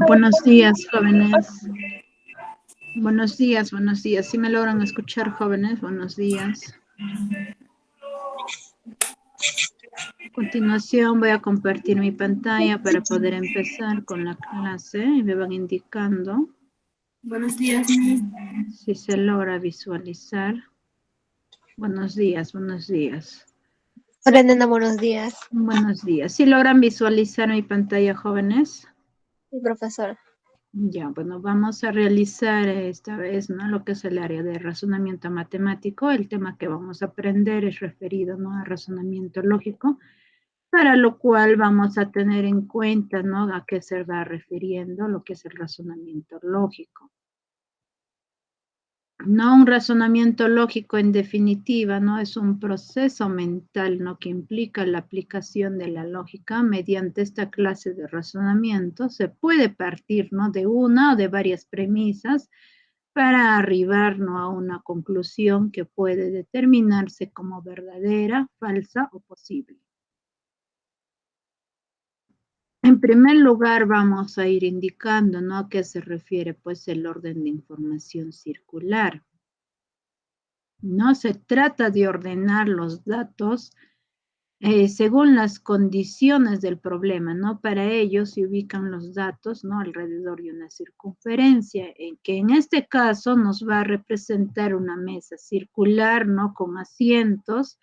Buenos días, jóvenes. Buenos días, buenos días. ¿Sí me logran escuchar, jóvenes? Buenos días. A continuación voy a compartir mi pantalla para poder empezar con la clase y me van indicando Buenos días. si se logra visualizar. Buenos días, buenos días. Hola, Nena, buenos días. Buenos días. ¿Sí logran visualizar mi pantalla, jóvenes? Sí, profesor. Ya, bueno, vamos a realizar esta vez, ¿no? Lo que es el área de razonamiento matemático. El tema que vamos a aprender es referido, ¿no? A razonamiento lógico, para lo cual vamos a tener en cuenta, ¿no? A qué se va refiriendo lo que es el razonamiento lógico. No, un razonamiento lógico en definitiva, ¿no? Es un proceso mental, ¿no? Que implica la aplicación de la lógica mediante esta clase de razonamiento. Se puede partir, ¿no? De una o de varias premisas para arribar, ¿no? A una conclusión que puede determinarse como verdadera, falsa o posible. En primer lugar, vamos a ir indicando, ¿no? A qué se refiere, pues, el orden de información circular. No se trata de ordenar los datos según las condiciones del problema, ¿no? Para ello se ubican los datos, ¿no? Alrededor de una circunferencia, que en este caso nos va a representar una mesa circular, ¿no? Con asientos.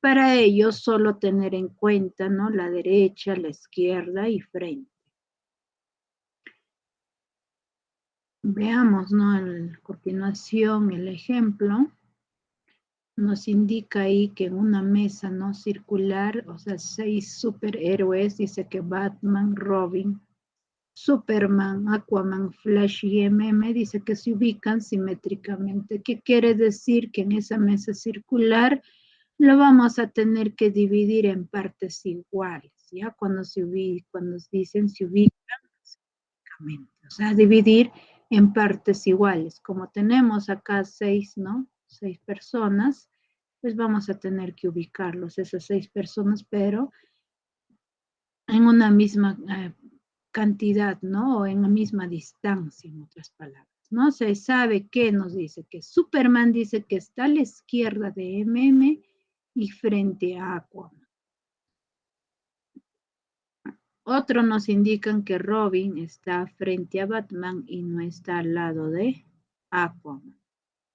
Para ello solo tener en cuenta, ¿no? La derecha, la izquierda y frente. Veamos, ¿no? A continuación el ejemplo. Nos indica ahí que en una mesa no circular, o sea, 6 superhéroes, dice que Batman, Robin, Superman, Aquaman, Flash y MM, dice que se ubican simétricamente. ¿Qué quiere decir? Que en esa mesa circular lo vamos a tener que dividir en partes iguales, ¿ya? Cuando dicen se ubican simétricamente, o sea, dividir en partes iguales. Como tenemos acá 6, ¿no? 6 personas, pues vamos a tener que ubicarlos, esas 6 personas, pero en una misma cantidad, ¿no? O en la misma distancia, en otras palabras, ¿no? Se sabe que nos dice que Superman dice que está a la izquierda de MM y frente a Aquaman. Otro nos indican que Robin está frente a Batman y no está al lado de Aquaman.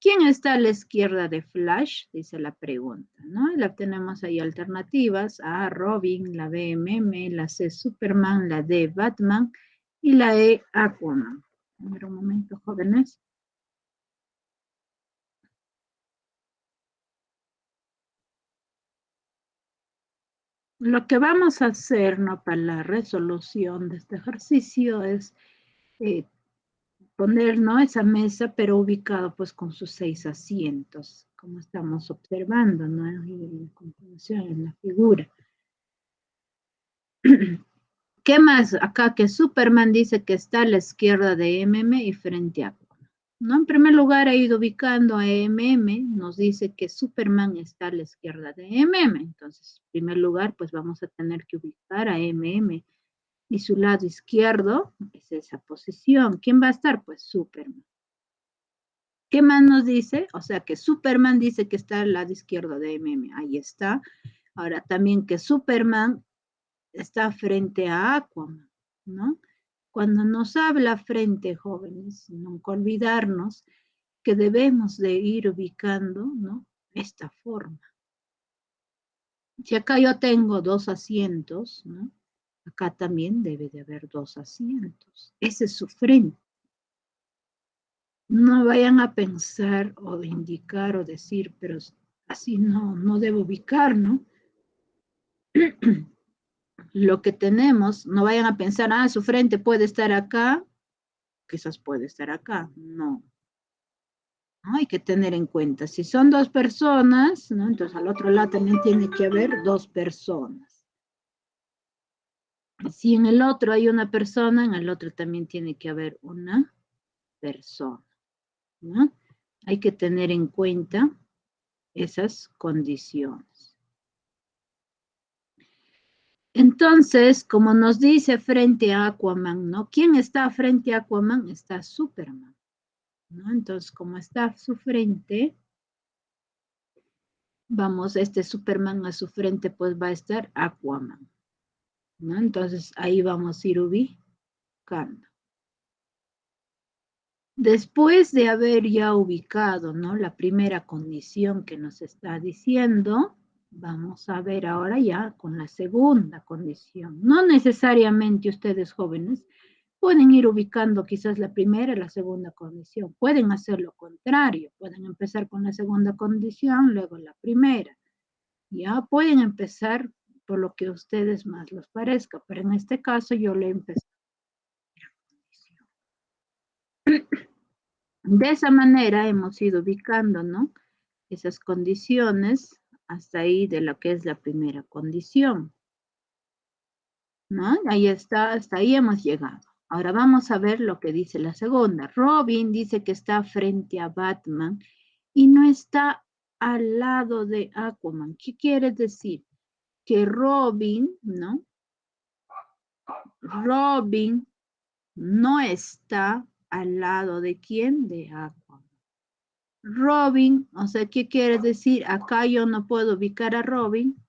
¿Quién está a la izquierda de Flash? Dice la pregunta, ¿no? La tenemos ahí alternativas: A, Robin, la B, MM, la C, Superman, la D, Batman y la E, Aquaman. A ver un momento, jóvenes. Lo que vamos a hacer, ¿no? Para la resolución de este ejercicio es poner, ¿no? Esa mesa, pero ubicado pues con sus 6 asientos, como estamos observando, ¿no? Y en la continuación, en la figura. ¿Qué más? Acá que Superman dice que está a la izquierda de MM y frente a Aquaman, ¿no? En primer lugar, he ido ubicando a MM, nos dice que Superman está a la izquierda de MM, entonces, en primer lugar, pues vamos a tener que ubicar a MM y su lado izquierdo es esa posición. ¿Quién va a estar? Pues Superman. ¿Qué más nos dice? O sea que Superman dice que está al lado izquierdo de MM, ahí está. Ahora también que Superman está frente a Aquaman, ¿no? Cuando nos habla frente, jóvenes, nunca olvidarnos que debemos de ir ubicando, ¿no? Esta forma. Si acá yo tengo 2 asientos, ¿no? Acá también debe de haber 2 asientos. Ese es su frente. No vayan a pensar o indicar o decir, pero así no debo ubicar, ¿no? Lo que tenemos, no vayan a pensar, su frente puede estar acá, quizás puede estar acá. No. Hay que tener en cuenta, si son 2 personas, ¿no? Entonces al otro lado también tiene que haber 2 personas. Si en el otro hay una persona, en el otro también tiene que haber una persona, ¿no? Hay que tener en cuenta esas condiciones. Entonces, como nos dice frente a Aquaman, ¿no? ¿Quién está frente a Aquaman? Está Superman, ¿no? Entonces, como está a su frente, vamos, este Superman a su frente, pues va a estar Aquaman, ¿no? Entonces, ahí vamos a ir ubicando. Después de haber ya ubicado, ¿no? La primera condición que nos está diciendo, vamos a ver ahora ya con la segunda condición. No necesariamente ustedes jóvenes pueden ir ubicando quizás la primera y la segunda condición. Pueden hacer lo contrario. Pueden empezar con la segunda condición, luego la primera. Ya pueden empezar por lo que a ustedes más les parezca, pero en este caso yo le empecé. De esa manera hemos ido ubicando, ¿no? Esas condiciones hasta ahí de lo que es la primera condición, ¿no? Ahí está, hasta ahí hemos llegado. Ahora vamos a ver lo que dice la segunda. Robin dice que está frente a Batman y no está al lado de Aquaman. ¿Qué quiere decir? Que Robin, ¿no? Robin no está al lado de quién? De Aquaman. Robin, o sea, ¿qué quiere decir? Acá yo no puedo ubicar a Robin,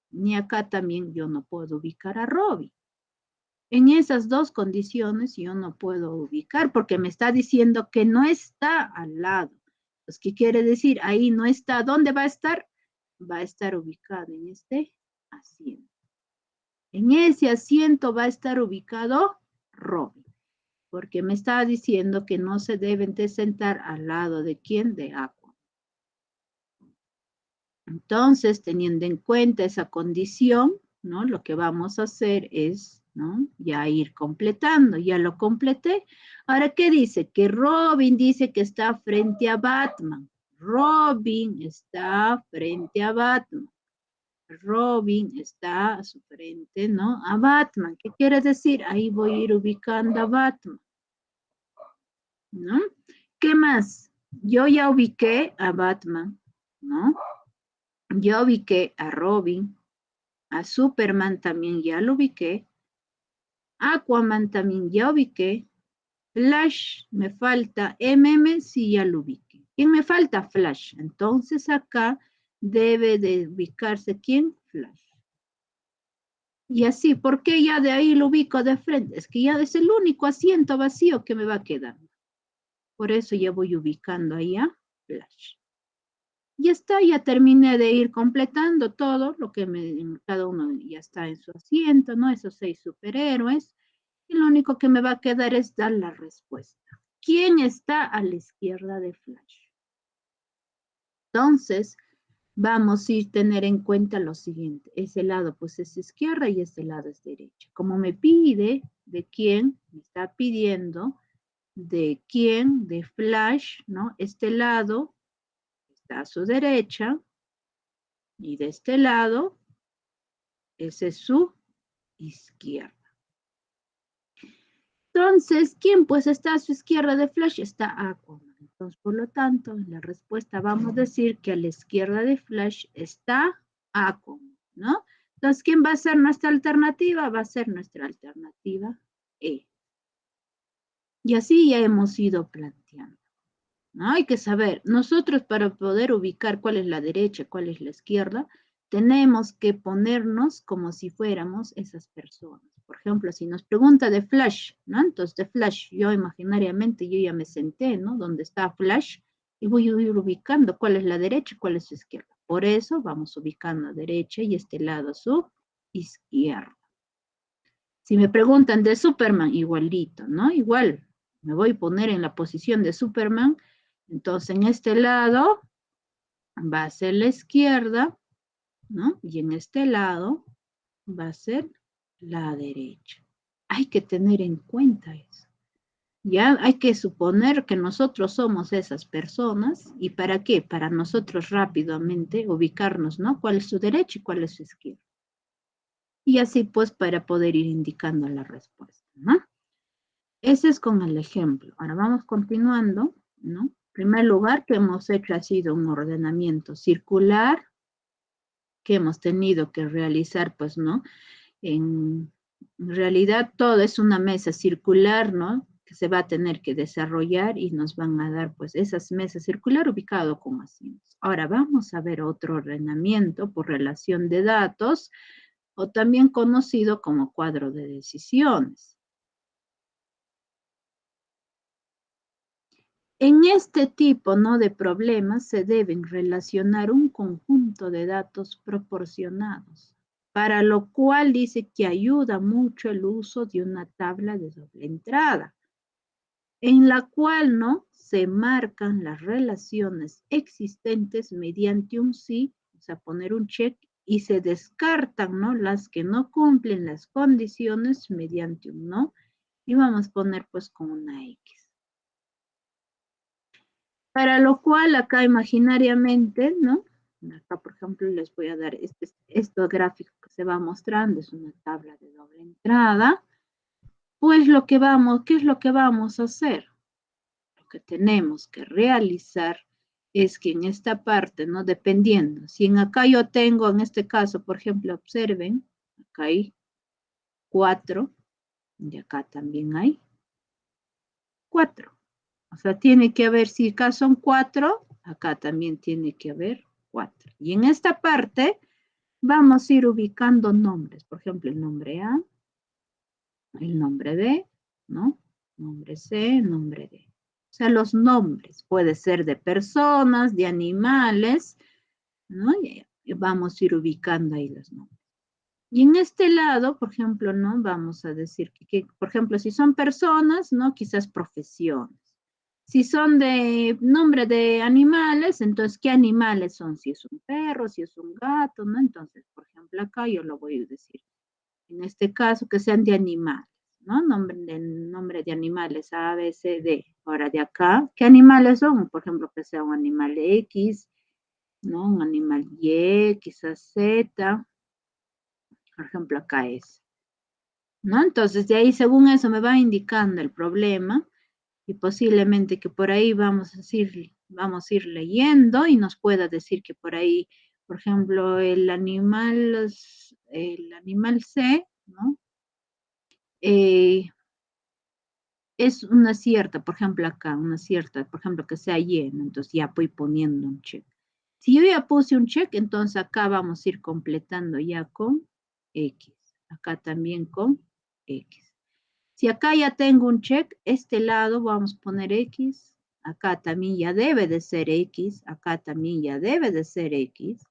ni acá también yo no puedo ubicar a Robin. En esas dos condiciones yo no puedo ubicar porque me está diciendo que no está al lado. Pues, ¿qué quiere decir? Ahí no está. ¿Dónde va a estar? Va a estar ubicado en este asiento. En ese asiento va a estar ubicado Robin, porque me está diciendo que no se deben de sentar al lado de quién, de Aqua. Entonces, teniendo en cuenta esa condición, ¿no? Lo que vamos a hacer es, ¿no? Ya ir completando, ya lo completé. Ahora, ¿qué dice? Que Robin dice que está frente a Batman. Robin está frente a Batman. Robin está a su frente, ¿no? A Batman. ¿Qué quiere decir? Ahí voy a ir ubicando a Batman, ¿no? ¿Qué más? Yo ya ubiqué a Batman, ¿no? Yo ubiqué a Robin, a Superman también ya lo ubiqué, Aquaman también ya ubiqué, Flash me falta, MM sí ya lo ubiqué. ¿Quién me falta? Flash. Entonces acá debe de ubicarse ¿quién? Flash. Y así, ¿por qué ya de ahí lo ubico de frente? Es que ya es el único asiento vacío que me va quedando. Por eso ya voy ubicando ahí a Flash. Ya está, ya terminé de ir completando todo lo que cada uno ya está en su asiento, ¿no? Esos 6 superhéroes. Y lo único que me va a quedar es dar la respuesta. ¿Quién está a la izquierda de Flash? Entonces, vamos a ir tener en cuenta lo siguiente. Ese lado pues es izquierda y este lado es derecha. Como me pide de quién, me está pidiendo de quién, de Flash, ¿no? Este lado está a su derecha y de este lado, ese es su izquierda. Entonces, ¿quién pues está a su izquierda de Flash? Está Aquaman. Entonces, por lo tanto, en la respuesta vamos a decir que a la izquierda de Flash está Aquaman, ¿no? Entonces, ¿quién va a ser nuestra alternativa? Va a ser nuestra alternativa E. Y así ya hemos ido planteando, ¿no? Hay que saber, nosotros para poder ubicar cuál es la derecha, cuál es la izquierda, tenemos que ponernos como si fuéramos esas personas. Por ejemplo, si nos pregunta de Flash, ¿no? Entonces, de Flash, yo imaginariamente, yo ya me senté, ¿no? Donde está Flash, y voy a ir ubicando cuál es la derecha y cuál es su izquierda. Por eso vamos ubicando a derecha y este lado a su izquierda. Si me preguntan de Superman, igualito, ¿no? Igual, me voy a poner en la posición de Superman, entonces en este lado va a ser la izquierda, ¿no? Y en este lado va a ser la derecha. Hay que tener en cuenta eso. Ya hay que suponer que nosotros somos esas personas. ¿Y para qué? Para nosotros rápidamente ubicarnos, ¿no? ¿Cuál es su derecha y cuál es su izquierda? Y así pues para poder ir indicando la respuesta, ¿no? Ese es con el ejemplo. Ahora vamos continuando, ¿no? En primer lugar que hemos hecho ha sido un ordenamiento circular, que hemos tenido que realizar, pues, ¿no? En realidad todo es una mesa circular, ¿no? Que se va a tener que desarrollar y nos van a dar, pues, esas mesas circular ubicado con asientos. Ahora vamos a ver otro ordenamiento por relación de datos, o también conocido como cuadro de decisiones. En este tipo, ¿no?, de problemas se deben relacionar un conjunto de datos proporcionados, para lo cual dice que ayuda mucho el uso de una tabla de doble entrada, en la cual, ¿no?, se marcan las relaciones existentes mediante un sí, o sea, poner un check, y se descartan, ¿no?, las que no cumplen las condiciones mediante un no, y vamos a poner pues con una X. Para lo cual acá imaginariamente, ¿no? Acá, por ejemplo, les voy a dar este gráfico que se va mostrando, es una tabla de doble entrada. Pues ¿qué es lo que vamos a hacer? Lo que tenemos que realizar es que en esta parte, ¿no? Dependiendo, si en acá yo tengo, en este caso, por ejemplo, observen, acá hay 4, y acá también hay 4. O sea, tiene que haber, si acá son 4, acá también tiene que haber 4. Y en esta parte vamos a ir ubicando nombres. Por ejemplo, el nombre A, el nombre B, ¿no? Nombre C, nombre D. O sea, los nombres. Puede ser de personas, de animales, ¿no? Y vamos a ir ubicando ahí los nombres. Y en este lado, por ejemplo, ¿no? Vamos a decir que, por ejemplo, si son personas, ¿no? Quizás profesiones. Si son de nombre de animales, entonces, ¿qué animales son? Si es un perro, si es un gato, ¿no? Entonces, por ejemplo, acá yo lo voy a decir. En este caso, que sean de animales, ¿no? Nombre de animales, A, B, C, D. Ahora de acá, ¿qué animales son? Por ejemplo, que sea un animal X, ¿no? Un animal Y, quizás Z. Por ejemplo, acá es, ¿no? Entonces, de ahí, según eso, me va indicando el problema y posiblemente que por ahí vamos a ir leyendo y nos pueda decir que por ahí, por ejemplo, el animal C, ¿no? Es una cierta, por ejemplo, acá, una cierta, por ejemplo, que sea Y, ¿no? Entonces ya voy poniendo un check. Si yo ya puse un check, entonces acá vamos a ir completando ya con X. Acá también con X. Si acá ya tengo un check, este lado vamos a poner X, acá también ya debe de ser X, acá también ya debe de ser X,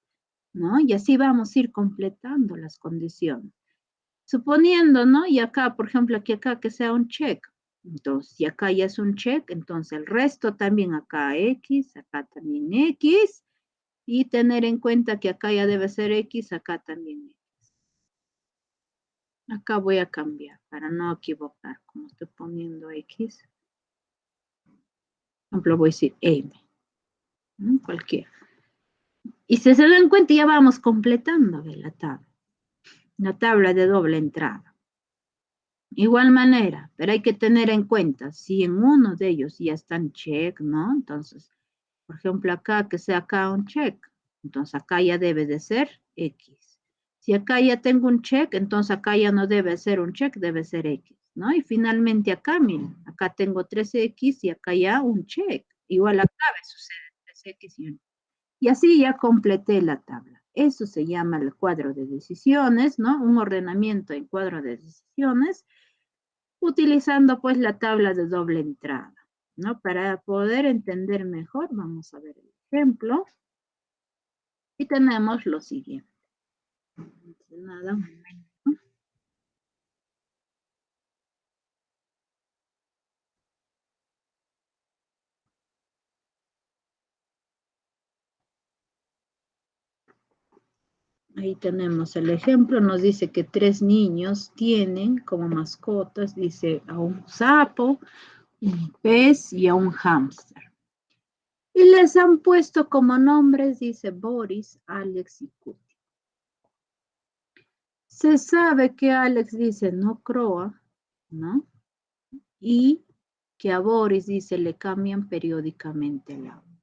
¿no? Y así vamos a ir completando las condiciones. Suponiendo, ¿no? Y acá, por ejemplo, acá que sea un check. Entonces, si acá ya es un check, entonces el resto también acá X, acá también X, y tener en cuenta que acá ya debe ser X, acá también X. Acá voy a cambiar para no equivocar, como estoy poniendo X. Por ejemplo, voy a decir M, ¿no? Cualquiera. Y si se dan cuenta, ya vamos completando la tabla de doble entrada. Igual manera, pero hay que tener en cuenta, si en uno de ellos ya están check, ¿no? Entonces, por ejemplo, acá, que sea acá un check, entonces acá ya debe de ser X. Si acá ya tengo un check, entonces acá ya no debe ser un check, debe ser X, ¿no? Y finalmente acá, miren, acá tengo 3X y acá ya un check. Igual acá me sucede 3X y un check. Y así ya completé la tabla. Eso se llama el cuadro de decisiones, ¿no? Un ordenamiento en cuadro de decisiones, utilizando pues la tabla de doble entrada, ¿no? Para poder entender mejor, vamos a ver el ejemplo. Y tenemos lo siguiente. Nada, un momento. Ahí tenemos el ejemplo, nos dice que 3 niños tienen como mascotas, dice, a un sapo, un pez y a un hámster. Y les han puesto como nombres, dice Boris, Alex y Cuti. Se sabe que Alex dice no croa, ¿no? Y que a Boris dice le cambian periódicamente el agua.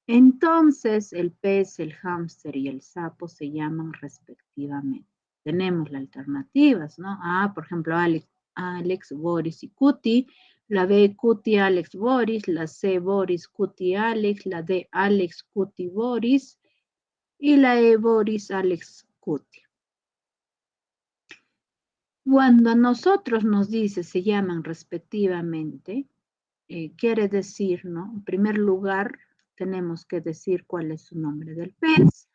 Entonces, el pez, el hámster y el sapo se llaman respectivamente. Tenemos las alternativas, ¿no? A, por ejemplo, Alex, Boris y Cuti. La B, Cuti, Alex, Boris. La C, Boris, Cuti, Alex. La D, Alex, Cuti, Boris. Y la E, Boris, Alex, Cuti. Cuando a nosotros nos dice se llaman respectivamente, quiere decir, ¿no? En primer lugar, tenemos que decir cuál es su nombre del pez,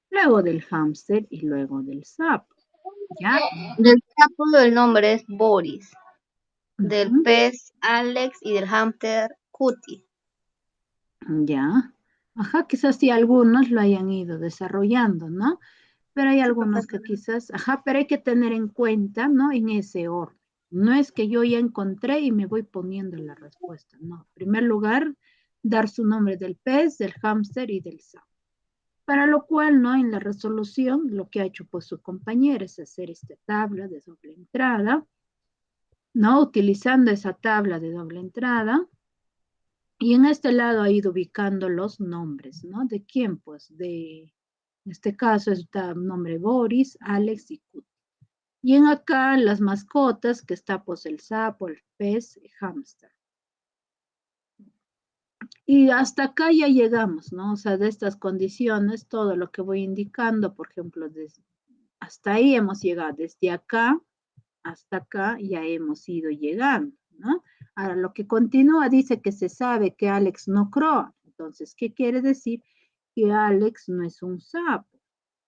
luego del hámster y luego del sapo. ¿Ya? Del sapo el nombre es Boris. Del Ujú. pez Alex y del hámster Cutie. Ya. Ajá, quizás sí algunos lo hayan ido desarrollando, ¿no? Pero hay algunos que quizás, ajá, pero hay que tener en cuenta, ¿no? En ese orden. No es que yo ya encontré y me voy poniendo la respuesta, no. En primer lugar, dar su nombre del pez, del hámster y del sapo. Para lo cual, ¿no? En la resolución, lo que ha hecho pues su compañera es hacer esta tabla de doble entrada, ¿no? Utilizando esa tabla de doble entrada. Y en este lado ha ido ubicando los nombres, ¿no? ¿De quién? Pues en este caso está el nombre Boris, Alex y Kut. Y en acá las mascotas, que está pues el sapo, el pez, el hámster. Y hasta acá ya llegamos, ¿no? O sea, de estas condiciones, todo lo que voy indicando, por ejemplo, hasta ahí hemos llegado. Desde acá hasta acá ya hemos ido llegando, ¿no? Ahora, lo que continúa dice que se sabe que Alex no croa. Entonces, ¿qué quiere decir? Que Alex no es un sapo,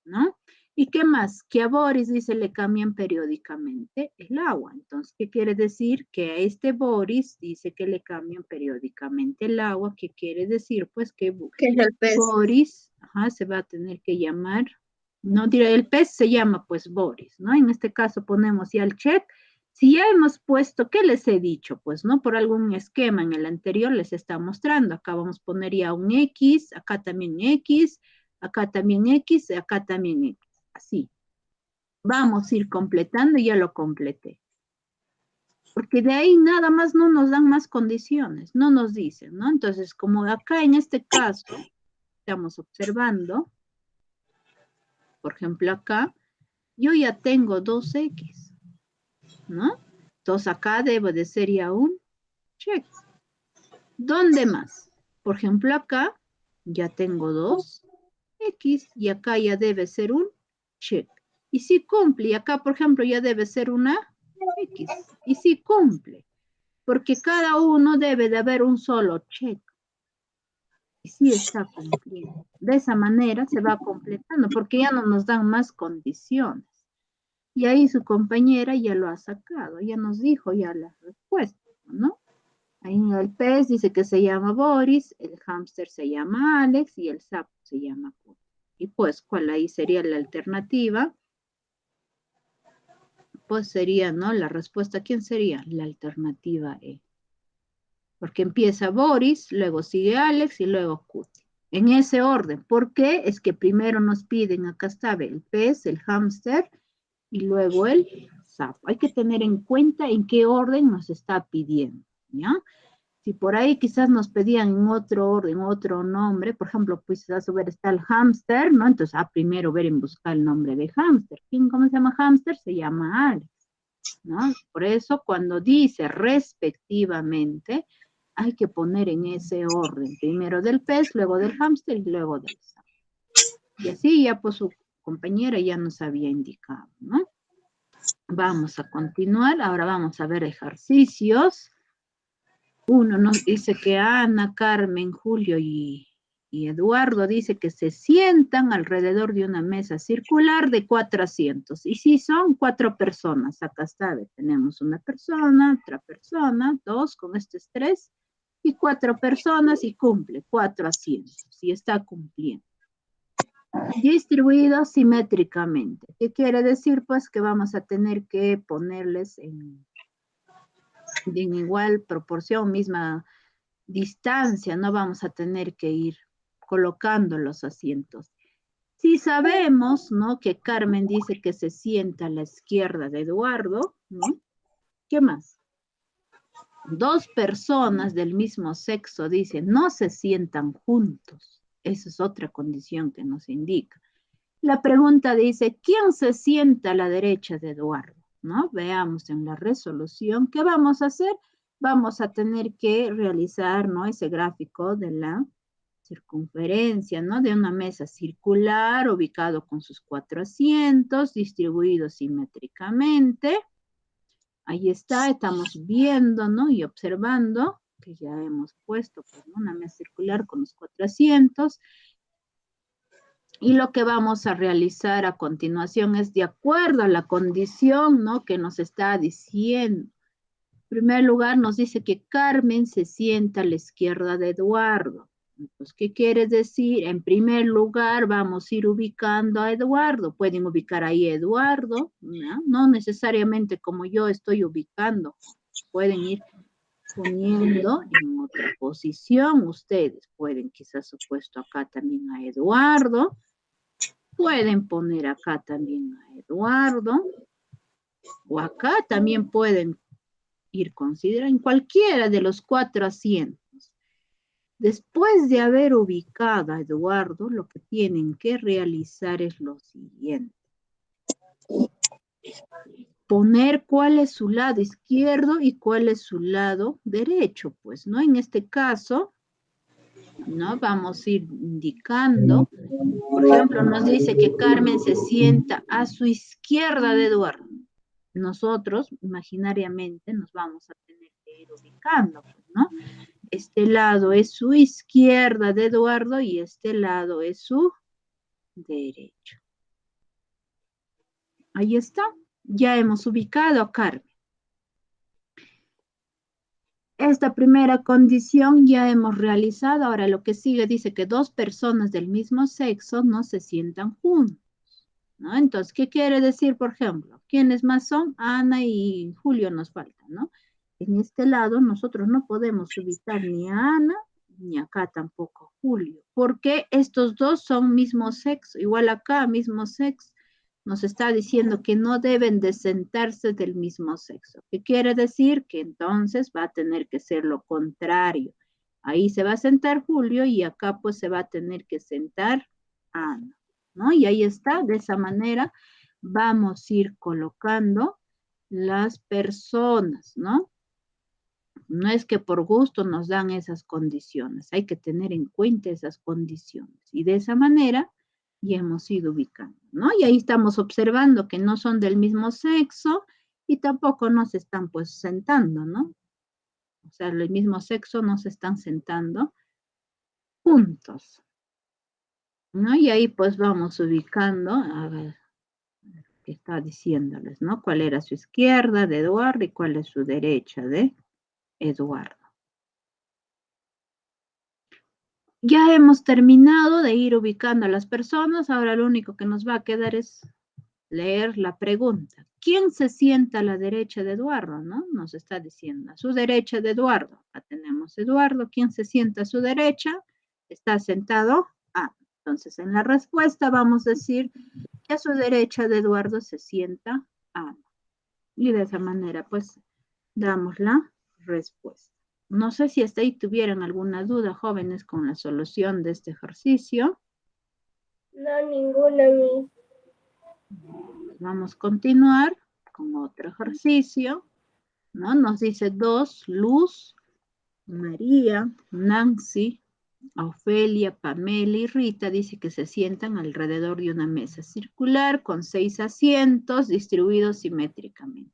¿no? ¿Y qué más? Que a Boris, dice, le cambian periódicamente el agua. Entonces, ¿qué quiere decir? Que a este Boris dice que le cambian periódicamente el agua. ¿Qué quiere decir? Pues que ¿Qué es el pez? Boris, ajá, se va a tener que llamar, no diré, el pez se llama pues Boris, ¿no? En este caso ponemos ya el check. Si ya hemos puesto, ¿qué les he dicho? Pues, ¿no? Por algún esquema en el anterior les está mostrando. Acá vamos a poner ya un X, acá también X, acá también X, acá también X. Así. Vamos a ir completando y ya lo completé. Porque de ahí nada más no nos dan más condiciones, no nos dicen, ¿no? Entonces, como acá en este caso estamos observando, por ejemplo acá, yo ya tengo 2X, ¿no? Entonces acá debe de ser ya un check. ¿Dónde más? Por ejemplo acá ya tengo 2X y acá ya debe ser un check. Y si cumple, y acá por ejemplo ya debe ser una X. Y si cumple, porque cada uno debe de haber un solo check. Y sí está cumpliendo. De esa manera se va completando, porque ya no nos dan más condiciones. Y ahí su compañera ya lo ha sacado, ya nos dijo ya la respuesta, ¿no? Ahí en el pez dice que se llama Boris, el hámster se llama Alex y el sapo se llama Kut. Y pues, ¿cuál ahí sería la alternativa? Pues sería, ¿no? La respuesta, ¿quién sería? La alternativa E. Porque empieza Boris, luego sigue Alex y luego Kut. En ese orden. ¿Por qué? Es que primero nos piden, acá está el pez, el hámster y luego el sapo. Hay que tener en cuenta en qué orden nos está pidiendo, ¿ya? Si por ahí quizás nos pedían en otro orden, otro nombre, por ejemplo, pues a su vez está el hámster, ¿no? Entonces, primero ver en buscar el nombre de hámster. ¿Cómo se llama hámster? Se llama Alex, ¿no? Por eso cuando dice respectivamente, hay que poner en ese orden, primero del pez, luego del hámster y luego del sapo. Y así ya pues su compañera ya nos había indicado, ¿no? Vamos a continuar, ahora vamos a ver ejercicios. Uno nos dice que Ana, Carmen, Julio y Eduardo dice que se sientan alrededor de una mesa circular de 4 asientos. Y si son 4 personas, acá está, tenemos una persona, otra persona, 2, con este es 3, y 4 personas y cumple 4 asientos, y está cumpliendo. Distribuidos simétricamente. ¿Qué quiere decir? Pues que vamos a tener que ponerles en igual proporción, misma distancia, no vamos a tener que ir colocando los asientos. Si sabemos, ¿no? Que Carmen dice que se sienta a la izquierda de Eduardo, ¿no? ¿Qué más? 2 personas del mismo sexo dicen, no se sientan juntos. Esa es otra condición que nos indica. La pregunta dice, ¿quién se sienta a la derecha de Eduardo? ¿No? Veamos en la resolución. ¿Qué vamos a hacer? Vamos a tener que realizar, ¿no? Ese gráfico de la circunferencia, ¿no? De una mesa circular ubicado con sus 4 asientos, distribuidos simétricamente. Ahí está, estamos viendo, ¿no? Y observando que ya hemos puesto pues, una mesa circular con los 4 asientos. Y lo que vamos a realizar a continuación es de acuerdo a la condición, ¿no? Que nos está diciendo. En primer lugar, nos dice que Carmen se sienta a la izquierda de Eduardo. Entonces, ¿qué quiere decir? En primer lugar, vamos a ir ubicando a Eduardo. Pueden ubicar ahí a Eduardo, ¿no? No necesariamente como yo estoy ubicando. Pueden ir poniendo en otra posición. Ustedes pueden quizás opuesto acá también a Eduardo. Pueden poner acá también a Eduardo. O acá también pueden ir considerando en cualquiera de los 4 asientos. Después de haber ubicado a Eduardo, lo que tienen que realizar es lo siguiente. Poner cuál es su lado izquierdo y cuál es su lado derecho, pues, ¿no? En este caso, ¿no? Vamos a ir indicando, por ejemplo, nos dice que Carmen se sienta a su izquierda de Eduardo. Nosotros, imaginariamente, nos vamos a tener que ir ubicando, pues, ¿no? Este lado es su izquierda de Eduardo y este lado es su derecho. Ahí está. Ya hemos ubicado a Carmen. Esta primera condición ya hemos realizado. Ahora lo que sigue dice que 2 personas del mismo sexo no se sientan juntos, ¿no? Entonces, ¿qué quiere decir, por ejemplo? ¿Quiénes más son? Ana y Julio nos faltan, ¿no? En este lado nosotros no podemos ubicar ni a Ana ni acá tampoco a Julio, porque estos dos son mismo sexo, igual acá mismo sexo. Nos está diciendo que no deben de sentarse del mismo sexo. ¿Qué quiere decir? Que entonces va a tener que ser lo contrario. Ahí se va a sentar Julio y acá pues se va a tener que sentar Ana, ¿no? Y ahí está, de esa manera vamos a ir colocando las personas, ¿no? No es que por gusto nos dan esas condiciones, hay que tener en cuenta esas condiciones. Y de esa manera ya hemos ido ubicando, ¿no? Y ahí estamos observando que no son del mismo sexo y tampoco nos están pues sentando, ¿no? O sea, el mismo sexo no se están sentando juntos, ¿no? Y ahí pues vamos ubicando, a ver, qué está diciéndoles, ¿no? Cuál era su izquierda de Eduardo y cuál es su derecha de Eduardo. Ya hemos terminado de ir ubicando a las personas, ahora lo único que nos va a quedar es leer la pregunta. ¿Quién se sienta a la derecha de Eduardo? ¿No? Nos está diciendo, a su derecha de Eduardo. Acá tenemos Eduardo. ¿Quién se sienta a su derecha? Está sentado A. Entonces, en la respuesta vamos a decir que a su derecha de Eduardo se sienta A. Y de esa manera, pues, damos la respuesta. No sé si hasta ahí tuvieran alguna duda, jóvenes, con la solución de este ejercicio. No, ninguna, mi. Vamos a continuar con otro ejercicio, ¿no? Nos dice 2, Luz, María, Nancy, Ofelia, Pamela y Rita, dice que se sientan alrededor de una mesa circular con 6 asientos distribuidos simétricamente.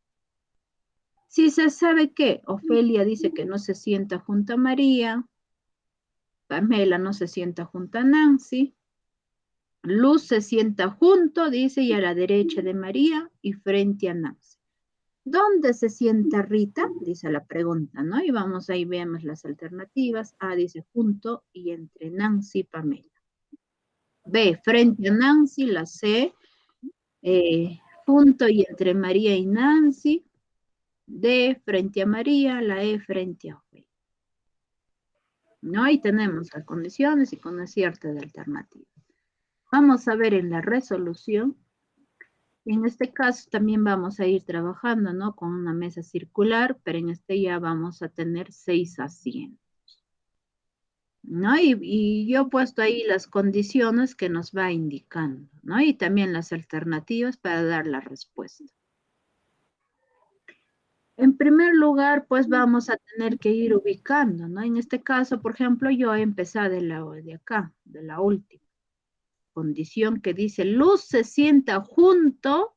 Si se sabe que Ofelia dice que no se sienta junto a María, Pamela no se sienta junto a Nancy, Luz se sienta junto, dice, y a la derecha de María y frente a Nancy. ¿Dónde se sienta Rita? Dice la pregunta, ¿no? Y vamos ahí, vemos las alternativas. A dice junto y entre Nancy y Pamela. B, frente a Nancy, la C, junto y entre María y Nancy. D, frente a María, la E, frente a Ofelia. ¿No? Ahí tenemos las condiciones y con acierto de alternativas. Vamos a ver en la resolución. En este caso también vamos a ir trabajando, ¿no? Con una mesa circular, pero en este ya vamos a tener 6 asientos. ¿no? Y yo he puesto ahí las condiciones que nos va indicando, ¿no? Y también las alternativas para dar la respuesta. En primer lugar, pues vamos a tener que ir ubicando, ¿no? En este caso, por ejemplo, yo he empezado de acá, de la última condición que dice, Luz se sienta junto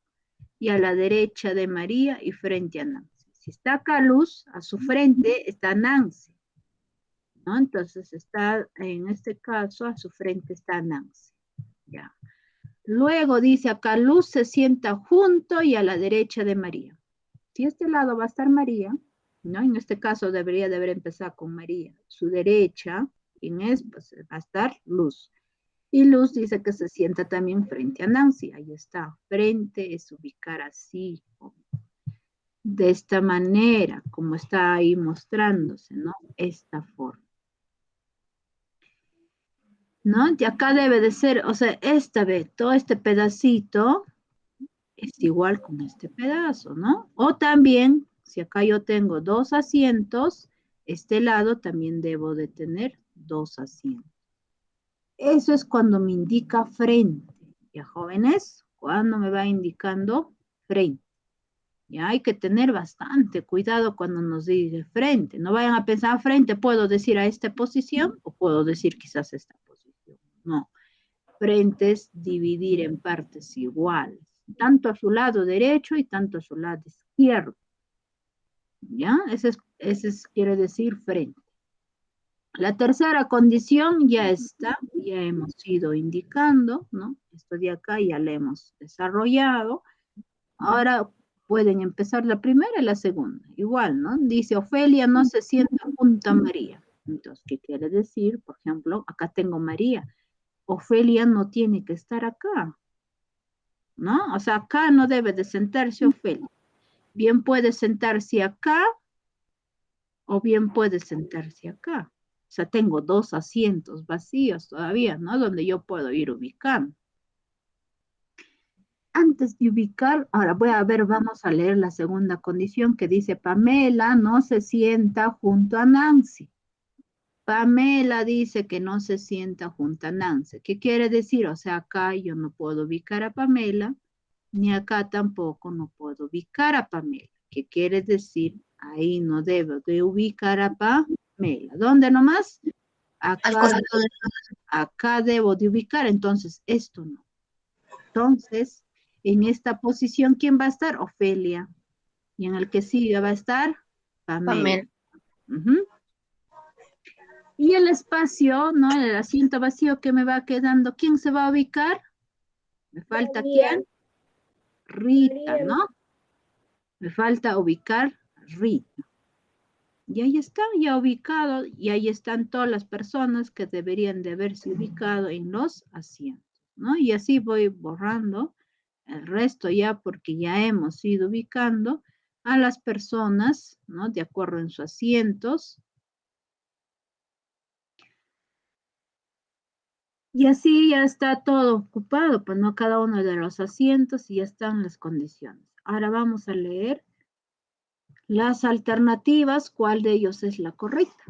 y a la derecha de María y frente a Nancy. Si está acá Luz, a su frente está Nancy, ¿no? Entonces está, en este caso, a su frente está Nancy, ya. Luego dice acá, Luz se sienta junto y a la derecha de María. Si este lado va a estar María, ¿no? En este caso debería de haber empezado con María. Su derecha, ¿quién es? Pues va a estar Luz. Y Luz dice que se sienta también frente a Nancy. Ahí está. Frente es ubicar así, de esta manera, como está ahí mostrándose, ¿no? Esta forma. ¿No? Y acá debe de ser, o sea, esta vez, todo este pedacito es igual con este pedazo, ¿no? O también, si acá yo tengo 2 asientos, este lado también debo de tener 2 asientos. Eso es cuando me indica frente. Ya, jóvenes, cuando me va indicando frente. Ya hay que tener bastante cuidado cuando nos dice frente. No vayan a pensar frente, puedo decir a esta posición o puedo decir quizás a esta posición. No. Frente es dividir en partes iguales, tanto a su lado derecho y tanto a su lado izquierdo. ¿Ya? Ese quiere decir frente. La tercera condición ya está, ya hemos ido indicando, ¿no? Esto de acá ya la hemos desarrollado. Ahora pueden empezar la primera y la segunda. Igual, ¿no? Dice, Ofelia no se sienta junto a María. Entonces, ¿qué quiere decir? Por ejemplo, acá tengo María. Ofelia no tiene que estar acá, ¿no? O sea, acá no debe de sentarse Ofelia. Bien puede sentarse acá o bien puede sentarse acá. O sea, tengo 2 asientos vacíos todavía, ¿no? Donde yo puedo ir ubicando. Antes de ubicar, ahora voy a ver, vamos a leer la segunda condición que dice Pamela no se sienta junto a Nancy. Pamela dice que no se sienta junto a Nancy. ¿Qué quiere decir? O sea, acá yo no puedo ubicar a Pamela, ni acá tampoco no puedo ubicar a Pamela. ¿Qué quiere decir? Ahí no debo de ubicar a Pamela. ¿Dónde nomás? Acá debo de ubicar, entonces esto no. Entonces, en esta posición, ¿quién va a estar? Ofelia. Y en el que sigue va a estar Pamela. Y el espacio, ¿no? El asiento vacío que me va quedando, ¿quién se va a ubicar? ¿Me falta quién? Rita, ¿no? Me falta ubicar Rita. Y ahí está, ya ubicado, y ahí están todas las personas que deberían de haberse ubicado en los asientos, ¿no? Y así voy borrando el resto ya porque ya hemos ido ubicando a las personas, ¿no? De acuerdo en sus asientos. Y así ya está todo ocupado, pues no cada uno de los asientos y ya están las condiciones. Ahora vamos a leer las alternativas, cuál de ellos es la correcta.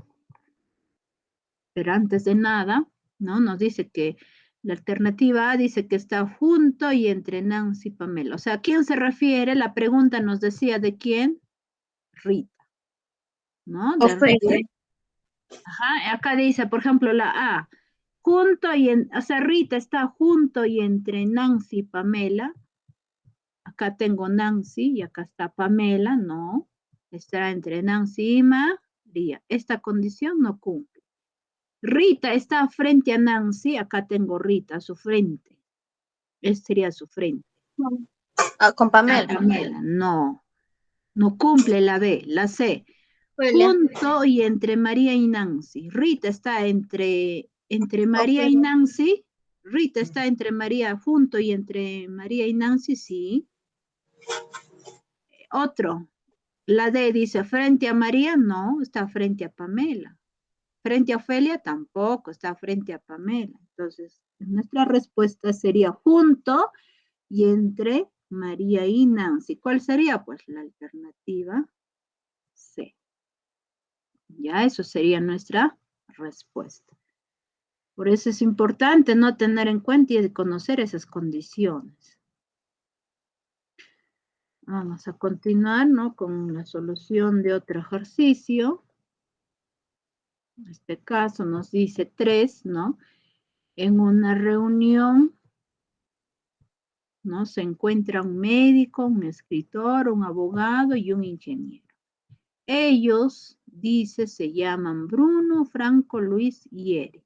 Pero antes de nada, ¿no? Nos dice que la alternativa A dice que está junto y entre Nancy y Pamela. O sea, ¿a quién se refiere? La pregunta nos decía de quién. Rita, ¿no? De Rita. Ajá, acá dice, por ejemplo, la A, junto y o sea, Rita está junto y entre Nancy y Pamela. Acá tengo Nancy y acá está Pamela, no. Estará entre Nancy y María. Esta condición no cumple. Rita está frente a Nancy, acá tengo Rita, su frente. Este sería su frente. Con Pamela. Pamela, no. No cumple la B, la C. Junto y entre María y Nancy. Rita está entre María y Nancy. Rita está entre María, junto y entre María y Nancy, sí. Otro. La D dice frente a María, no, está frente a Pamela. Frente a Ofelia, tampoco, está frente a Pamela. Entonces, nuestra respuesta sería junto y entre María y Nancy. ¿Cuál sería? Pues la alternativa C. Ya, eso sería nuestra respuesta. Por eso es importante no tener en cuenta y conocer esas condiciones. Vamos a continuar, ¿no? Con la solución de otro ejercicio. En este caso nos dice 3, ¿no? En una reunión, ¿no? Se encuentra un médico, un escritor, un abogado y un ingeniero. Ellos, dice, se llaman Bruno, Franco, Luis y Eric.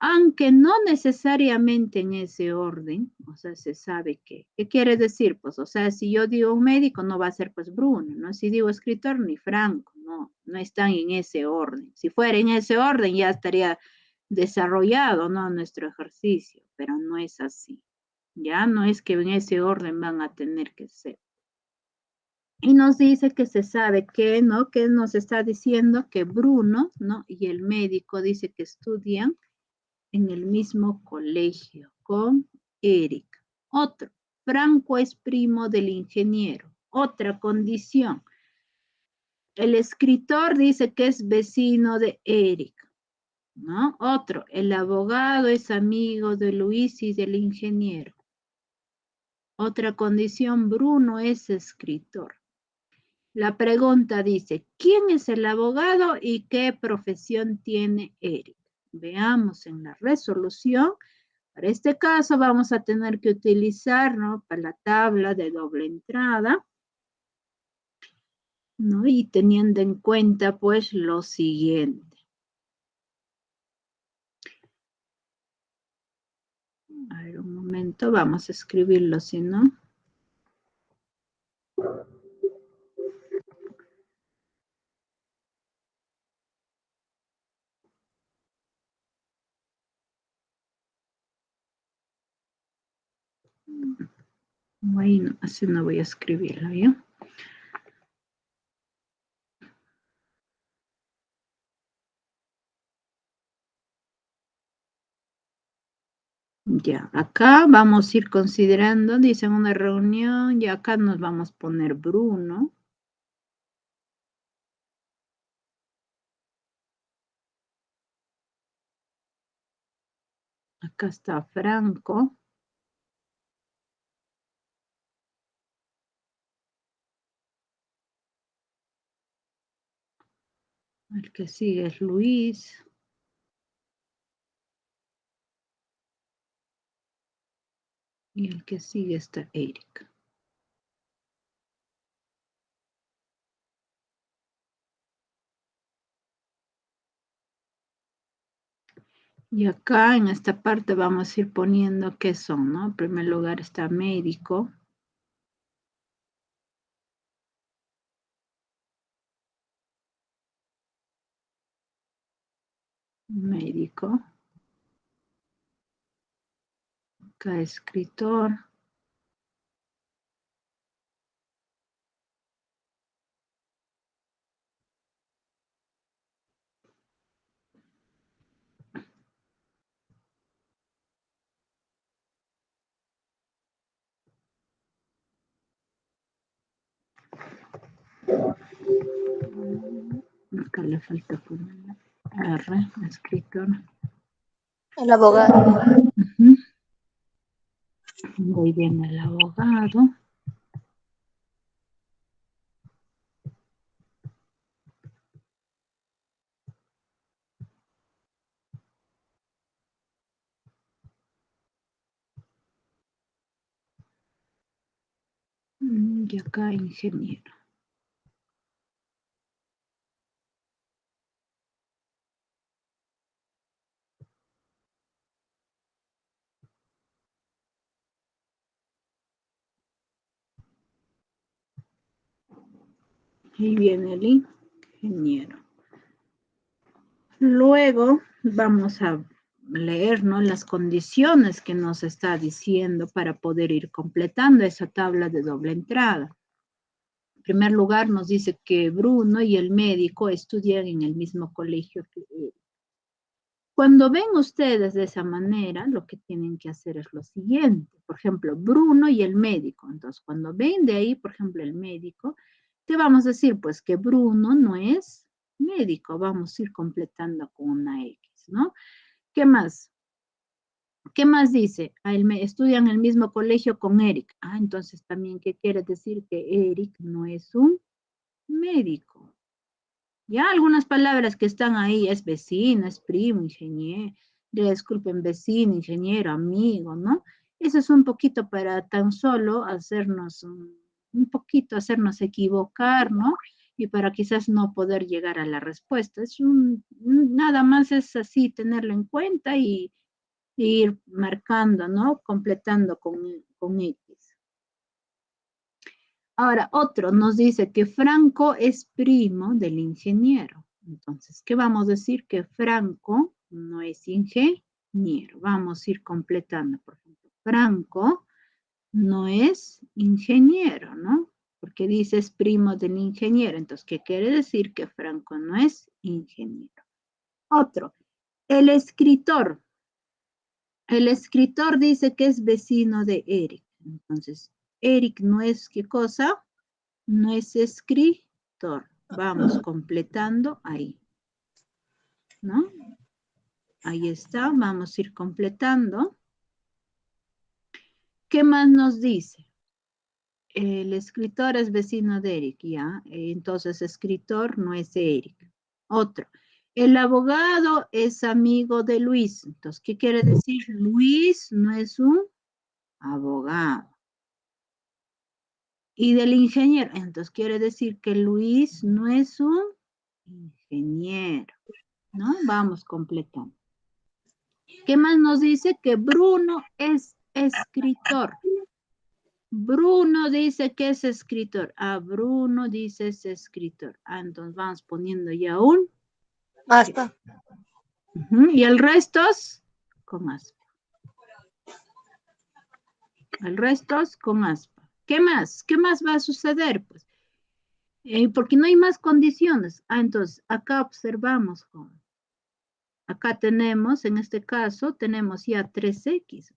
Aunque no necesariamente en ese orden, o sea, se sabe que. ¿Qué quiere decir? Pues, o sea, si yo digo un médico, no va a ser pues Bruno, ¿no? Si digo escritor, ni Franco, no están en ese orden. Si fuera en ese orden, ya estaría desarrollado, ¿no? Nuestro ejercicio, pero no es así. Ya no es que en ese orden van a tener que ser. Y nos dice que se sabe que, ¿no? Que nos está diciendo que Bruno, ¿no? Y el médico dice que estudian en el mismo colegio con Eric. Otro, Franco es primo del ingeniero. Otra condición. El escritor dice que es vecino de Eric, ¿no? Otro, el abogado es amigo de Luis y del ingeniero. Otra condición, Bruno es escritor. La pregunta dice, ¿quién es el abogado y qué profesión tiene Eric? Veamos en la resolución. Para este caso vamos a tener que utilizar, ¿no? Para la tabla de doble entrada, ¿no? Y teniendo en cuenta, pues, lo siguiente. A ver, un momento, vamos a escribirlo, si no. Bueno, así no voy a escribirlo, ¿yo? Ya, acá vamos a ir considerando, dice una reunión, y acá nos vamos a poner Bruno. Acá está Franco. El que sigue es Luis. Y el que sigue está Eric. Y acá en esta parte vamos a ir poniendo qué son, ¿no? En primer lugar está médico. Médico. Acá escritor. Acá le falta poner R, escritor. El abogado. Muy bien, el abogado. Y acá ingeniero. Y viene el ingeniero. Luego vamos a leer, ¿no? Las condiciones que nos está diciendo para poder ir completando esa tabla de doble entrada. En primer lugar, nos dice que Bruno y el médico estudian en el mismo colegio que él. Cuando ven ustedes de esa manera, lo que tienen que hacer es lo siguiente. Por ejemplo, Bruno y el médico. Entonces, cuando ven de ahí, por ejemplo, el médico, ¿qué vamos a decir? Pues que Bruno no es médico. Vamos a ir completando con una X, ¿no? ¿Qué más? ¿Qué más dice? Estudia en el mismo colegio con Eric. Ah, entonces también, ¿qué quiere decir? Que Eric no es un médico. Ya algunas palabras que están ahí es vecino, es primo, ingeniero, disculpen, vecino, ingeniero, amigo, ¿no? Eso es un poquito para tan solo hacernos, un poquito hacernos equivocar, ¿no? Y para quizás no poder llegar a la respuesta. Nada más es así, tenerlo en cuenta y ir marcando, ¿no? Completando con X. Ahora, otro nos dice que Franco es primo del ingeniero. Entonces, ¿qué vamos a decir? Que Franco no es ingeniero. Vamos a ir completando, por ejemplo. Franco no es ingeniero, ¿no? Porque dice es primo del ingeniero. Entonces, ¿qué quiere decir? Que Franco no es ingeniero. Otro, el escritor. El escritor dice que es vecino de Eric. Entonces, Eric no es, ¿qué cosa? No es escritor. Vamos completando ahí, ¿no? Ahí está, vamos a ir completando. ¿Qué más nos dice? El escritor es vecino de Eric, ¿ya? Entonces, escritor no es Eric. Otro. El abogado es amigo de Luis. Entonces, ¿qué quiere decir? Luis no es un abogado. Y del ingeniero, entonces quiere decir que Luis no es un ingeniero, ¿no? Vamos completando. ¿Qué más nos dice? Que Bruno es escritor. Bruno dice que es escritor. Ah, Bruno dice es escritor. Ah, entonces vamos poniendo ya un. Basta. Y el resto con aspa. El resto con aspa. ¿Qué más? ¿Qué más va a suceder? Pues, porque no hay más condiciones. Ah, entonces acá observamos, joven. Acá tenemos, en este caso, tenemos ya 3X.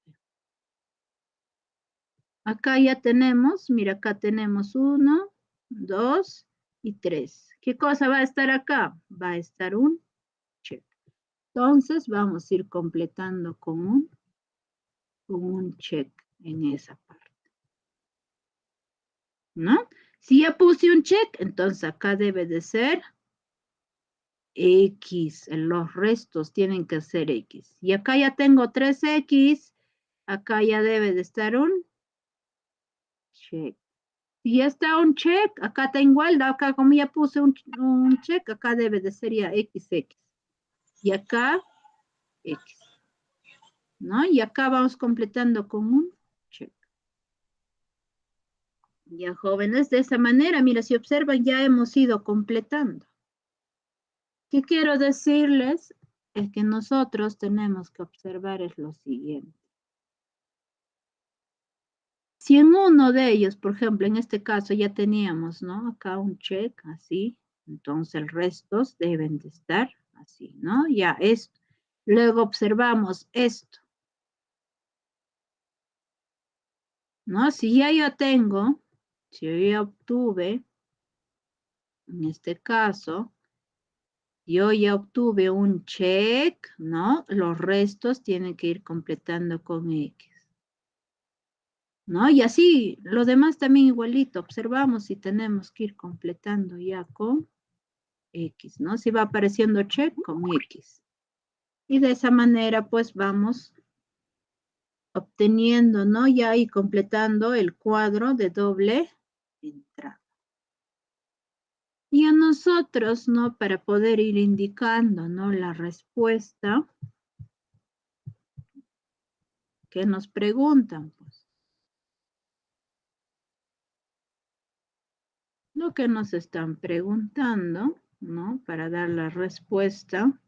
Acá ya tenemos, mira, acá tenemos 1, 2 y 3. ¿Qué cosa va a estar acá? Va a estar un check. Entonces, vamos a ir completando con un check en esa parte. ¿No? Si ya puse un check, entonces acá debe de ser X. Los restos tienen que ser X. Y acá ya tengo 3X. Acá ya debe de estar un check. Si ya está un check, acá está igual, acá como ya puse un check, acá debe de ser ya XX. Y acá X. ¿No? Y acá vamos completando con un check. Ya, jóvenes, de esa manera, mira, si observan, ya hemos ido completando. ¿Qué quiero decirles? Es que nosotros tenemos que observar es lo siguiente. Si en uno de ellos, por ejemplo, en este caso ya teníamos, ¿no? Acá un check, así. Entonces, el resto deben de estar así, ¿no? Ya esto. Luego observamos esto. ¿No? Si ya yo tengo, si yo ya obtuve, en este caso, yo ya obtuve un check, ¿no? Los restos tienen que ir completando con X. ¿No? Y así, lo demás también igualito. Observamos si tenemos que ir completando ya con X, ¿no? Si va apareciendo check con X. Y de esa manera, pues, vamos obteniendo, ¿no? Ya y completando el cuadro de doble entrada. Y a nosotros, ¿no? Para poder ir indicando, ¿no? La respuesta que nos preguntan, pues. Lo que nos están preguntando, ¿no? Para dar la respuesta.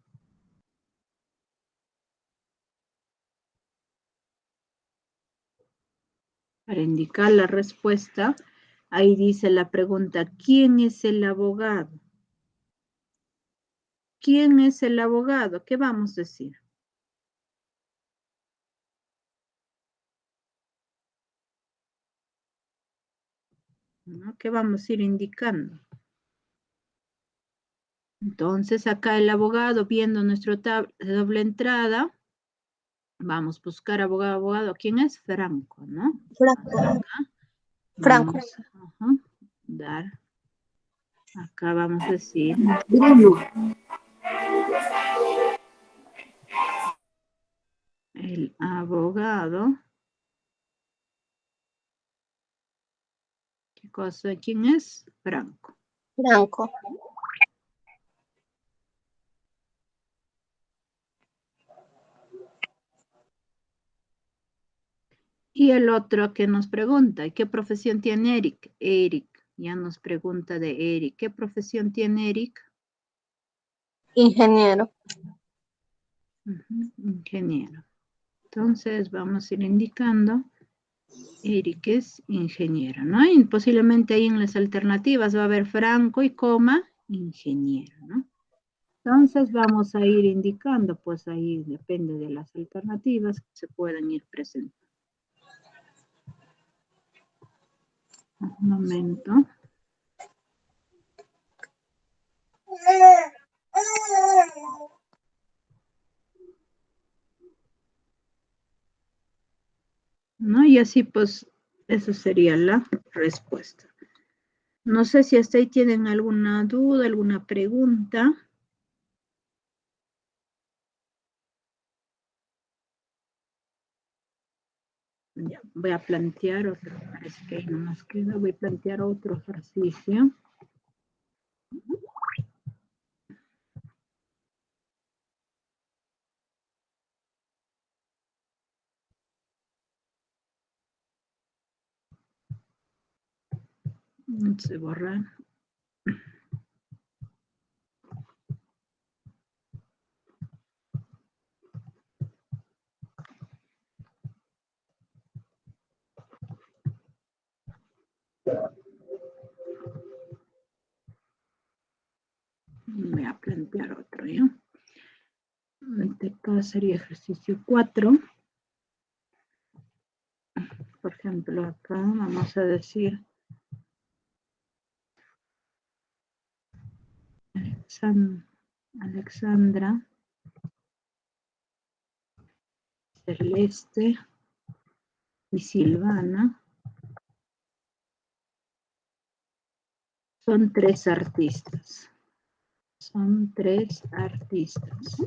Para indicar la respuesta, ahí dice la pregunta, ¿quién es el abogado? ¿Quién es el abogado? ¿Qué vamos a decir? ¿No? ¿Qué vamos a ir indicando? Entonces, acá el abogado, viendo nuestro doble entrada, Vamos a buscar abogado, abogado. ¿Quién es? Franco, ¿no? Franco. Vamos Franco. a dar. Acá vamos a decir. El abogado. ¿Qué cosa? ¿Quién es? Franco. Franco. Y el otro que nos pregunta, ¿qué profesión tiene Eric? Eric, ya nos pregunta de Eric. ¿Qué profesión tiene Eric? Ingeniero. Ingeniero. Entonces vamos a ir indicando, Eric es ingeniero, ¿no? Y posiblemente ahí en las alternativas va a haber Franco y coma, ingeniero, ¿no? Entonces vamos a ir indicando, pues ahí depende de las alternativas que se puedan ir presentando. Un momento. ¿No? Y así pues, esa sería la respuesta. No sé si hasta ahí tienen alguna duda, alguna pregunta. Ya, voy a plantear otro, parece que ahí no más queda, voy a plantear otro ejercicio. Se borra. Voy a plantear otro, ¿ya? Acá sería ejercicio 4. Por ejemplo, acá vamos a decir Alexandra, Celeste y Silvana son 3 artistas. Son 3 artistas.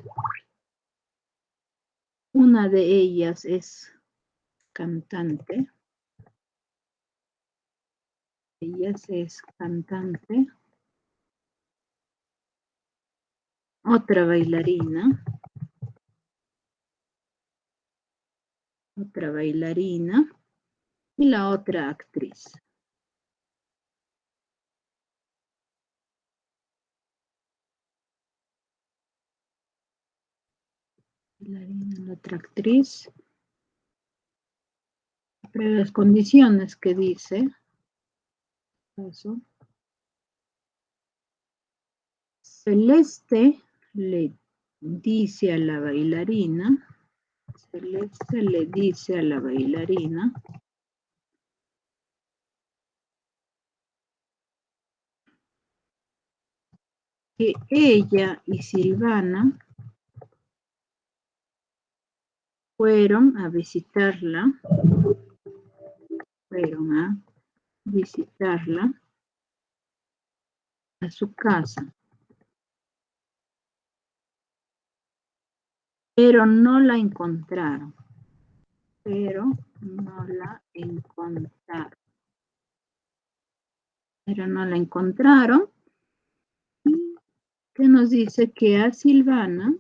Una de ellas es cantante. Ella es cantante. Otra bailarina. Otra bailarina. Y la otra actriz. Bailarina, la otra actriz. Pero las condiciones que dice. Eso. Celeste le dice a la bailarina. Celeste le dice a la bailarina. Que ella y Silvana fueron a visitarla a su casa, pero no la encontraron, que nos dice que a Silvana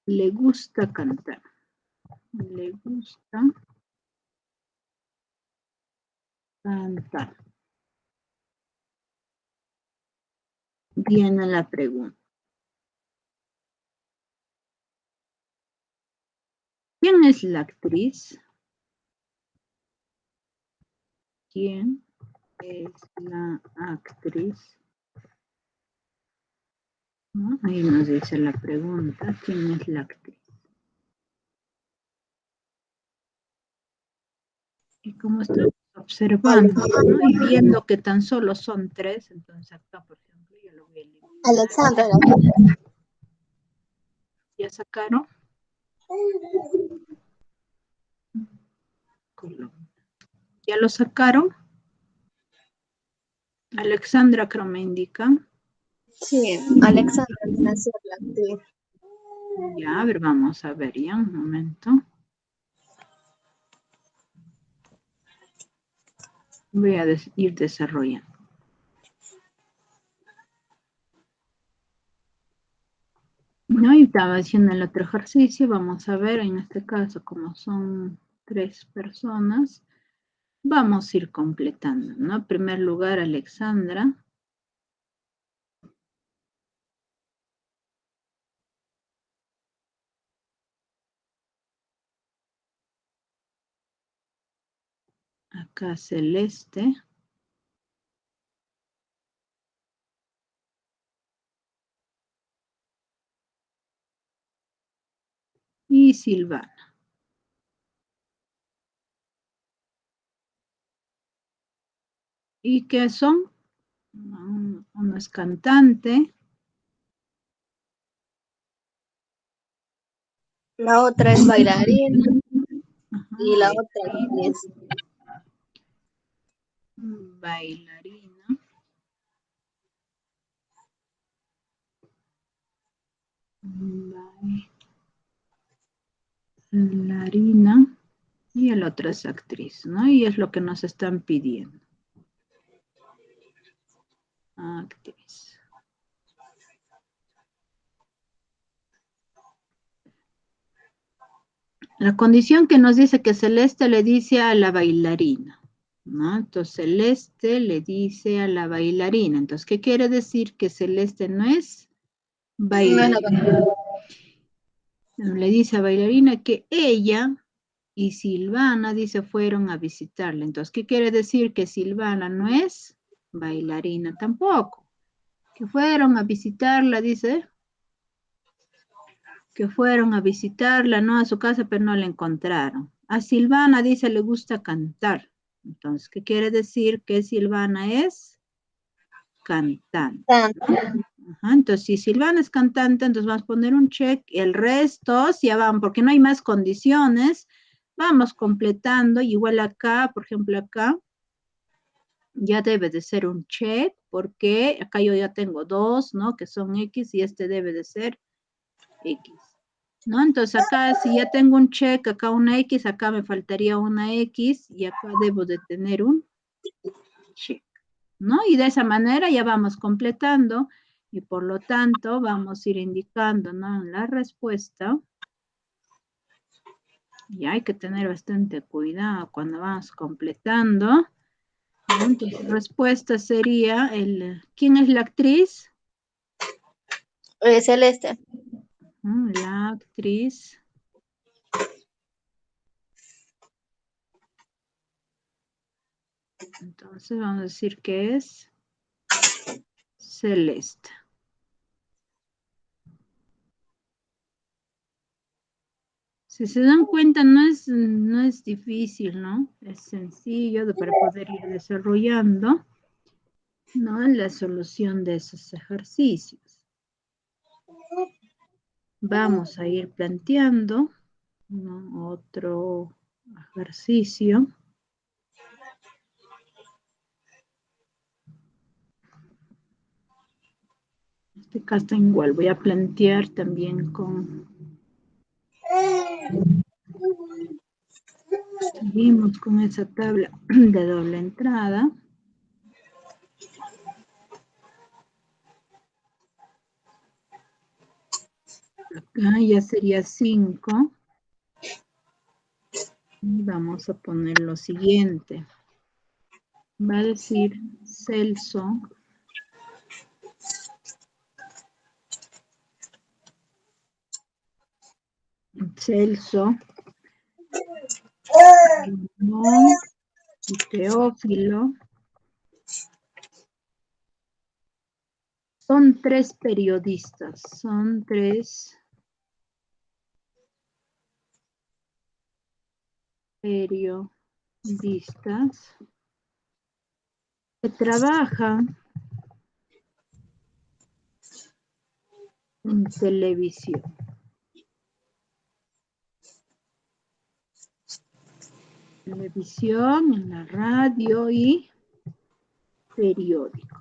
le gusta cantar, Viene la pregunta. ¿Quién es la actriz? ¿Quién es la actriz? ¿No? Ahí nos dice la pregunta. ¿Quién es la actriz? Y como estamos observando, ¿no? Y viendo que tan solo son 3, entonces acá, por ejemplo, yo lo voy a eliminar. Alexandra. ¿Ya sacaron? ¿Ya lo sacaron? Alexandra, creo me indica. Sí, Alexandra viene a ser la actriz. Ya, a ver, vamos a ver ya un momento. Voy a ir desarrollando. No, y estaba haciendo el otro ejercicio. Vamos a ver, en este caso, como son 3 personas, vamos a ir completando, ¿no? En primer lugar, Alexandra. Acá Celeste. Y Silvana. ¿Y qué son? Uno es cantante. La otra es bailarina. Ajá, Y la otra actriz. Bailarina. Bailarina. Y el otro es actriz, ¿no? Y es lo que nos están pidiendo. Actriz. La condición que nos dice que Celeste le dice a la bailarina, ¿no? Entonces Celeste le dice a la bailarina. Entonces, ¿qué quiere decir? Que Celeste no es bailarina. Le dice a bailarina que ella y Silvana, dice, fueron a visitarla. Entonces, ¿qué quiere decir? Que Silvana no es bailarina tampoco. Que fueron a visitarla, dice, que fueron a visitarla, no a su casa, pero no la encontraron. A Silvana, dice, le gusta cantar. Entonces, ¿qué quiere decir? Que Silvana es cantante. Ajá, entonces, si Silvana es cantante, entonces vamos a poner un check. El resto, ya van, porque no hay más condiciones, vamos completando. Igual acá, por ejemplo, acá, ya debe de ser un check, porque acá yo ya tengo 2, ¿no? Que son X y este debe de ser X. ¿No? Entonces acá si ya tengo un check, acá una X, acá me faltaría una X y acá debo de tener un check, ¿no? Y de esa manera ya vamos completando y por lo tanto vamos a ir indicando, ¿no? En la respuesta. Y hay que tener bastante cuidado cuando vamos completando. ¿No? Entonces la respuesta sería ¿quién es la actriz? Celeste. La actriz. Entonces vamos a decir que es Celeste. Si se dan cuenta, no es difícil, ¿no? Es sencillo para poder ir desarrollando, ¿no? La solución de esos ejercicios. Vamos a ir planteando, ¿no? Otro ejercicio. Este caso igual voy a plantear también con... Seguimos con esa tabla de doble entrada. Acá ya sería 5. Y vamos a poner lo siguiente. Va a decir Celso. Celso. No, y Teófilo. Son 3 periodistas. Son 3 periodistas que trabajan en televisión. Televisión, en la radio y periódico.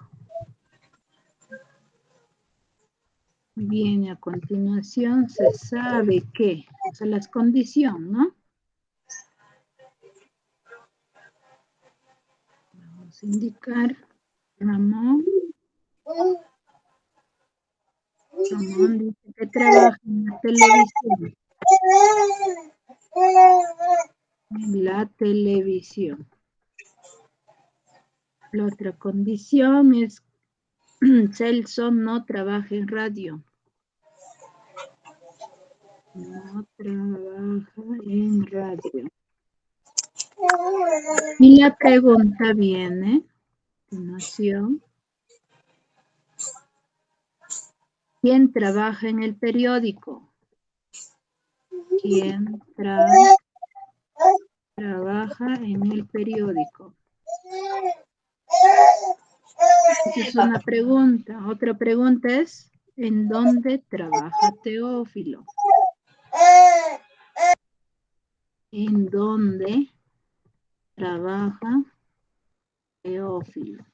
Bien, a continuación se sabe que, o sea, las condiciones, ¿no? Vamos a indicar Ramón. Ramón dice que trabaja en la televisión. En la televisión. La otra condición es Celso no trabaja en radio. No trabaja en radio. Y la pregunta viene, continuación. ¿Quién trabaja en el periódico? ¿Quién trabaja en el periódico? Esa es una pregunta. Otra pregunta es, ¿en dónde trabaja Teófilo? ¿En dónde trabaja Teófilo?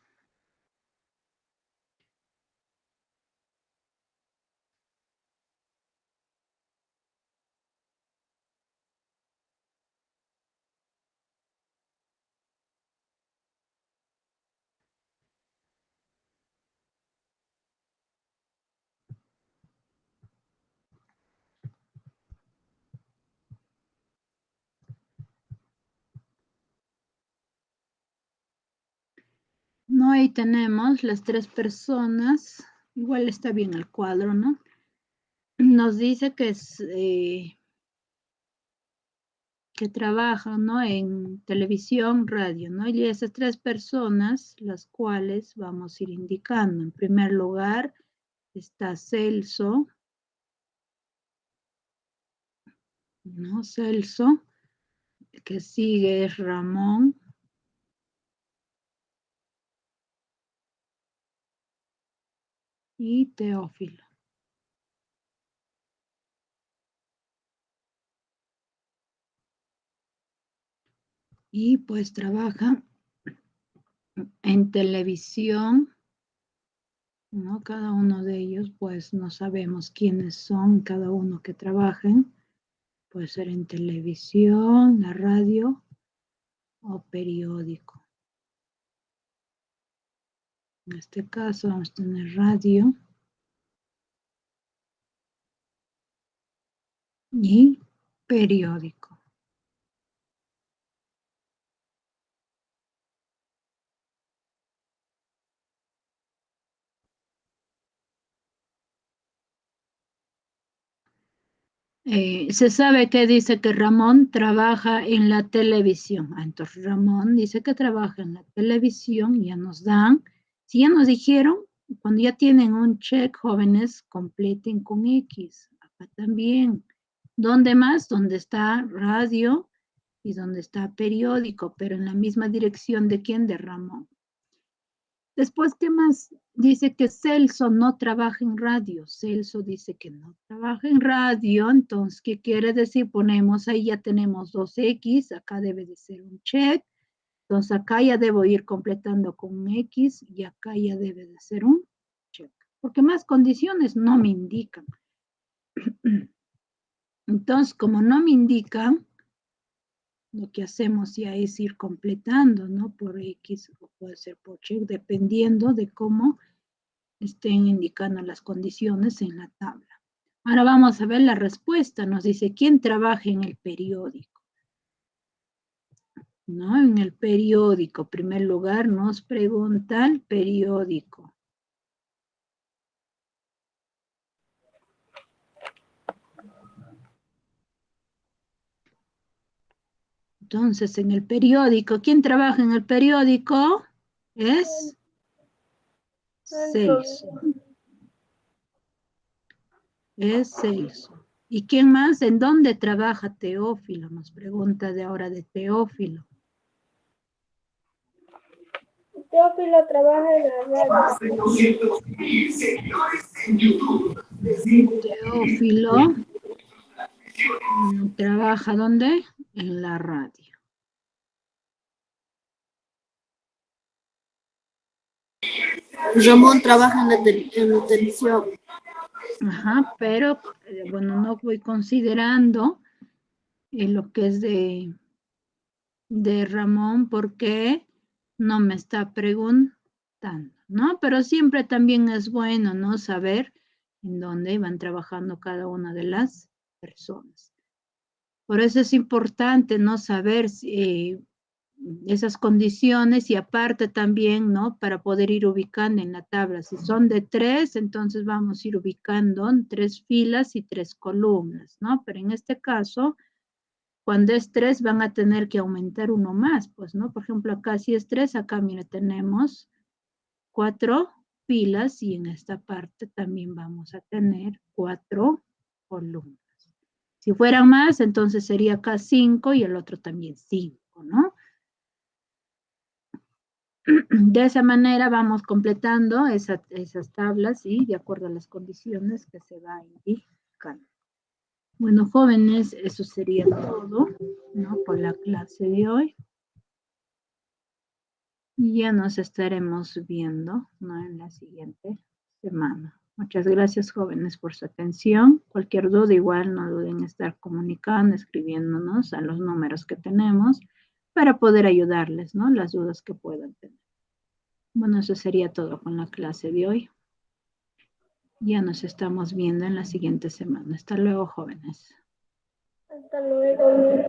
No, ahí tenemos las tres personas. Igual está bien el cuadro, ¿no? Nos dice que es que trabajan, ¿no? En televisión, radio, ¿no? Y esas tres personas, las cuales vamos a ir indicando. En primer lugar está Celso, ¿no? Celso. El que sigue es Ramón. Y Teófilo. Y pues trabaja en televisión, ¿no? Cada uno de ellos, pues no sabemos quiénes son, cada uno que trabajen. Puede ser en televisión, la radio o periódico. En este caso vamos a tener radio y periódico. Se sabe que dice que Ramón trabaja en la televisión. Entonces Ramón dice que trabaja en la televisión, ya nos dan. Si ya nos dijeron, cuando ya tienen un check, jóvenes, completen con X. Acá también. ¿Dónde más? Donde está radio y donde está periódico, pero en la misma dirección de quién, de Ramón. Después, ¿qué más? Dice que Celso no trabaja en radio. Celso dice que no trabaja en radio. Entonces, ¿qué quiere decir? Ponemos ahí, ya tenemos 2X. Acá debe de ser un check. Entonces, acá ya debo ir completando con un X y acá ya debe de ser un check. Porque más condiciones no me indican. Entonces, como no me indican, lo que hacemos ya es ir completando, ¿no? Por X o puede ser por check, dependiendo de cómo estén indicando las condiciones en la tabla. Ahora vamos a ver la respuesta. Nos dice, ¿quién trabaja en el periódico? ¿No? En el periódico. En primer lugar, nos pregunta el periódico. Entonces, en el periódico, ¿quién trabaja en el periódico? Es Celso. Es Celso. ¿Y quién más? ¿En dónde trabaja Teófilo? Nos pregunta de ahora de Teófilo. Teófilo trabaja en la radio. Teófilo trabaja ¿dónde? En la radio. Ramón trabaja en la televisión. Ajá, pero bueno, no voy considerando lo que es de Ramón porque no me está preguntando, ¿no? Pero siempre también es bueno, ¿no? Saber en dónde van trabajando cada una de las personas. Por eso es importante, ¿no? Saber esas condiciones y aparte también, ¿no? Para poder ir ubicando en la tabla. Si son de 3, entonces vamos a ir ubicando en 3 filas y 3 columnas, ¿no? Pero en este caso, cuando es 3 van a tener que aumentar uno más, pues, ¿no? Por ejemplo, acá si es 3, acá, mire, tenemos 4 filas y en esta parte también vamos a tener 4 columnas. Si fueran más, entonces sería acá 5 y el otro también 5, ¿no? De esa manera vamos completando esas tablas y de acuerdo a las condiciones que se va indicando. Bueno, jóvenes, eso sería todo, ¿no? Por la clase de hoy. Y ya nos estaremos viendo, ¿no? En la siguiente semana. Muchas gracias, jóvenes, por su atención. Cualquier duda, igual no duden en estar comunicando, escribiéndonos a los números que tenemos para poder ayudarles, ¿no? Las dudas que puedan tener. Bueno, eso sería todo con la clase de hoy. Ya nos estamos viendo en la siguiente semana. Hasta luego, jóvenes. Hasta luego.